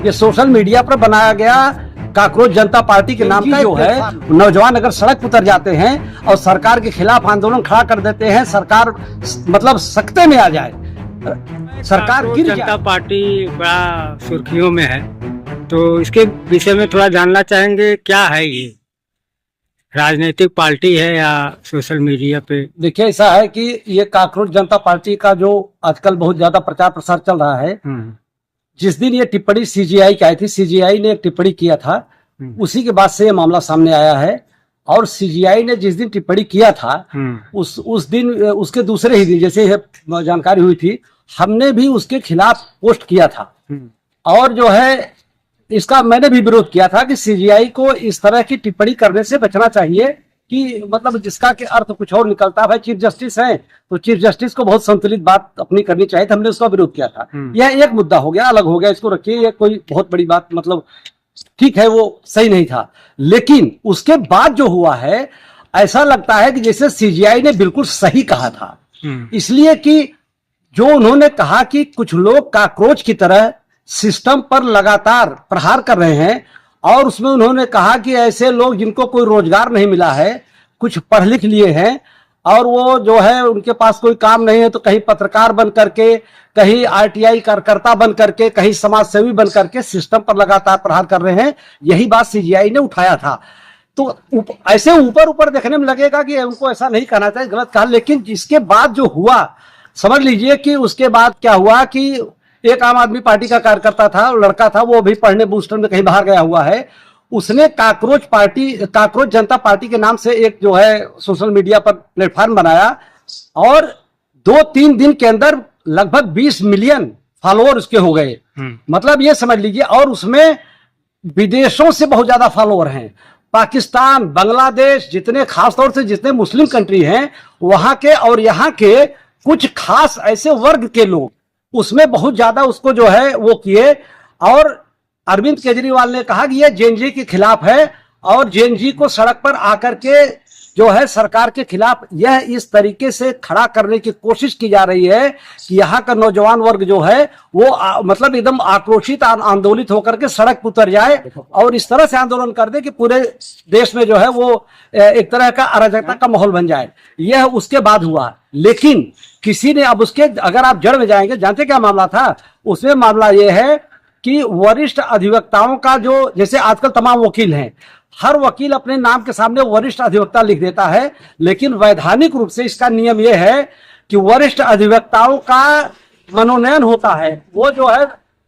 ये social media पर बनाया गया काकरोच जनता पार्टी के नाम का जो है, नौजवान अगर सड़क उतर जाते हैं और सरकार के खिलाफ आंदोलन खड़ा कर देते हैं, सरकार मतलब सख्ते में आ जाए, सरकार गिर जाए। जनता पार्टी बड़ा सुर्खियों में है, तो इसके विषय में थोड़ा जानना चाहेंगे, क्या है ये राजनीतिक पार्टी है या सोशल मीडिया पे? देखिए, ऐसा है कि ये काकरोच जनता पार्टी का जो आजकल बहुत ज्यादा प्रचार प्रसार चल रहा है, जिस दिन ये टिप्पणी सीजीआई की आई थी, सीजीआई ने एक टिप्पणी किया था, उसी के बाद से ये मामला सामने आया है। और सीजीआई ने जिस दिन टिप्पणी किया था उस दिन, उसके दूसरे ही दिन जैसे जानकारी हुई थी, हमने भी उसके खिलाफ पोस्ट किया था। और जो है इसका मैंने भी विरोध किया था कि सीजीआई को इस तरह की टिप्पणी करने से बचना चाहिए, कि मतलब जिसका के अर्थ कुछ और निकलता है। भाई चीफ जस्टिस हैं तो चीफ जस्टिस को बहुत संतुलित बात अपनी करनी चाहिए, तो हमने उसका विरोध किया था। यह एक मुद्दा हो गया, अलग हो गया, इसको रखिए, ये कोई बहुत बड़ी बात मतलब ठीक है, वो सही नहीं था। लेकिन उसके बाद जो हुआ है, ऐसा लगता है कि जैसे सीजीआई ने बिल्कुल सही कहा था, इसलिए कि जो उन्होंने कहा कि कुछ लोग काकरोच की तरह सिस्टम पर लगातार प्रहार कर रहे हैं, और उसमें उन्होंने कहा कि ऐसे लोग जिनको कोई रोजगार नहीं मिला है, कुछ पढ़ लिख लिए हैं और वो जो है उनके पास कोई काम नहीं है, तो कहीं पत्रकार बन करके, कहीं आरटीआई कार्यकर्ता बन करके, कहीं समाज सेवी बन करके सिस्टम पर लगातार प्रहार कर रहे हैं। यही बात सीजीआई ने उठाया था। तो ऐसे ऊपर ऊपर देखने में लगेगा कि उनको ऐसा नहीं कहना चाहिए, गलत कहा। लेकिन इसके बाद जो हुआ, समझ लीजिए कि उसके बाद क्या हुआ कि एक आम आदमी पार्टी का कार्यकर्ता था, लड़का था, वो भी पढ़ने बूस्टर में कहीं बाहर गया हुआ है, उसने काकरोच जनता पार्टी के नाम से एक जो है सोशल मीडिया पर प्लेटफॉर्म बनाया, और 2-3 दिन के अंदर लगभग 20 मिलियन फॉलोअर उसके हो गए। मतलब ये समझ लीजिए, और उसमें विदेशों से बहुत ज्यादा फॉलोअर हैं। पाकिस्तान, बांग्लादेश, जितने खासतौर से जितने मुस्लिम कंट्री हैं वहां के, और यहाँ के कुछ खास ऐसे वर्ग के लोग उसमें बहुत ज्यादा उसको जो है वो किए। और अरविंद केजरीवाल ने कहा कि ये जेएनजी के खिलाफ है, और जेएनजी को सड़क पर आकर के जो है सरकार के खिलाफ यह इस तरीके से खड़ा करने की कोशिश की जा रही है कि यहाँ का नौजवान वर्ग जो है वो मतलब एकदम आक्रोशित आंदोलित होकर के सड़क पर उतर जाए और इस तरह से आंदोलन कर दे कि पूरे देश में जो है वो एक तरह का अराजकता का माहौल बन जाए। यह उसके बाद हुआ। लेकिन किसी ने अब उसके, अगर आप जड़ में जाएंगे, जानते क्या मामला था उसमें? मामला यह है कि वरिष्ठ अधिवक्ताओं का जो, जैसे आजकल तमाम वकील हैं, हर वकील अपने नाम के सामने वरिष्ठ अधिवक्ता लिख देता है, लेकिन वैधानिक रूप से इसका नियम यह है कि वरिष्ठ अधिवक्ताओं का मनोनयन होता है। वो जो है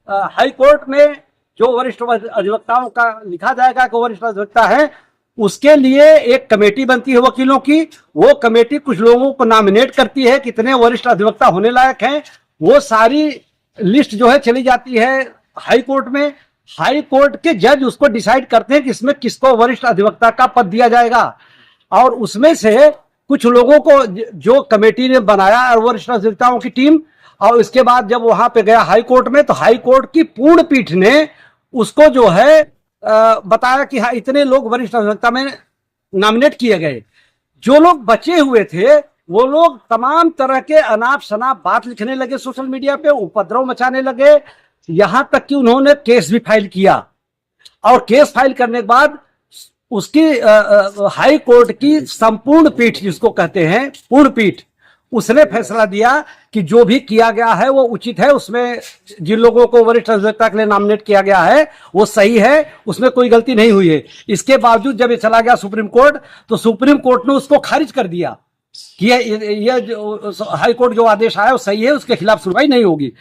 हाई कोर्ट में जो वरिष्ठ अधिवक्ताओं का लिखा जाएगा कि वरिष्ठ अधिवक्ता है, उसके लिए एक कमेटी बनती है वकीलों की। वो कमेटी कुछ लोगों को नॉमिनेट करती है, कितने वरिष्ठ अधिवक्ता होने लायक हैं, वो सारी लिस्ट जो है चली जाती है हाई कोर्ट में। हाई कोर्ट के जज उसको डिसाइड करते हैं कि इसमें किसको वरिष्ठ अधिवक्ता का पद दिया जाएगा, और उसमें से कुछ लोगों को जो कमेटी ने बनाया और वरिष्ठ अधिवक्ताओं की टीम, और इसके बाद जब वहां पे गया हाई कोर्ट में, तो हाई कोर्ट की पूर्ण पीठ ने उसको जो है बताया कि हाँ इतने लोग वरिष्ठ अधिवक्ता में नॉमिनेट किए गए। जो लोग बचे हुए थे वो लोग तमाम तरह के अनाप शनाप बात लिखने लगे सोशल मीडिया पे, उपद्रव मचाने लगे, यहां तक कि उन्होंने केस भी फाइल किया। और केस फाइल करने के बाद उसकी हाई कोर्ट की संपूर्ण पीठ, जिसको कहते हैं पूर्ण पीठ, उसने फैसला दिया कि जो भी किया गया है वो उचित है, उसमें जिन लोगों को वरिष्ठ अधिवक्ता के लिए नॉमिनेट किया गया है वो सही है, उसमें कोई गलती नहीं हुई है। इसके बावजूद जब ये चला गया सुप्रीम कोर्ट, तो सुप्रीम कोर्ट ने उसको खारिज कर दिया कि ये हाई कोर्ट जो आदेश आया वो सही है, उसके खिलाफ सुनवाई नहीं होगी।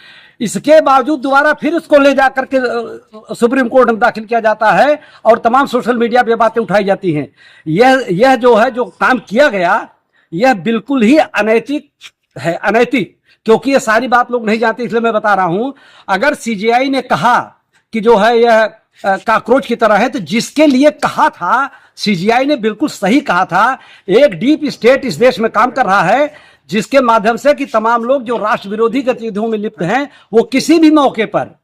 इसके बावजूद दोबारा फिर उसको ले जाकर के सुप्रीम कोर्ट में दाखिल किया जाता है और तमाम सोशल मीडिया पे बातें उठाई जाती हैं। यह जो है जो काम किया गया, यह बिल्कुल ही अनैतिक है, अनैतिक, क्योंकि ये सारी बात लोग नहीं जानते, इसलिए मैं बता रहा हूं। अगर सीजीआई ने कहा कि जो है यह काकरोच की तरह है, तो जिसके लिए कहा था सीजीआई ने बिल्कुल सही कहा था। एक डीप स्टेट इस देश में काम कर रहा है, जिसके माध्यम से कि तमाम लोग जो राष्ट्र विरोधी गतिविधियों में लिप्त हैं, वो किसी भी मौके पर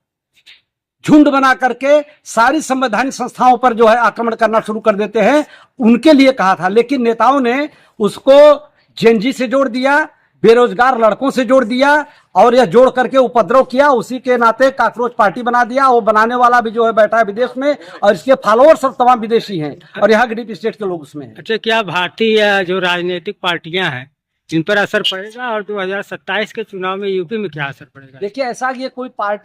झुंड बना करके सारी संवैधानिक संस्थाओं पर जो है आक्रमण करना शुरू कर देते हैं। उनके लिए कहा था, लेकिन नेताओं ने उसको जेएनजी से जोड़ दिया, बेरोजगार लड़कों से जोड़ दिया और यह जोड़ करके उपद्रव किया। उसी के नाते कॉकरोच पार्टी बना दिया। वो बनाने वाला भी जो है बैठा है विदेश में और इसके फॉलोअर्स सब तमाम विदेशी हैं और यहाँ के डीप स्टेट के लोग उसमें हैं। अच्छा, क्या भारतीय जो राजनीतिक पार्टियां हैं जिन पर असर पड़ेगा और 2027 के चुनाव में यूपी में क्या असर पड़ेगा? देखिए, ऐसा ये कोई पार्टी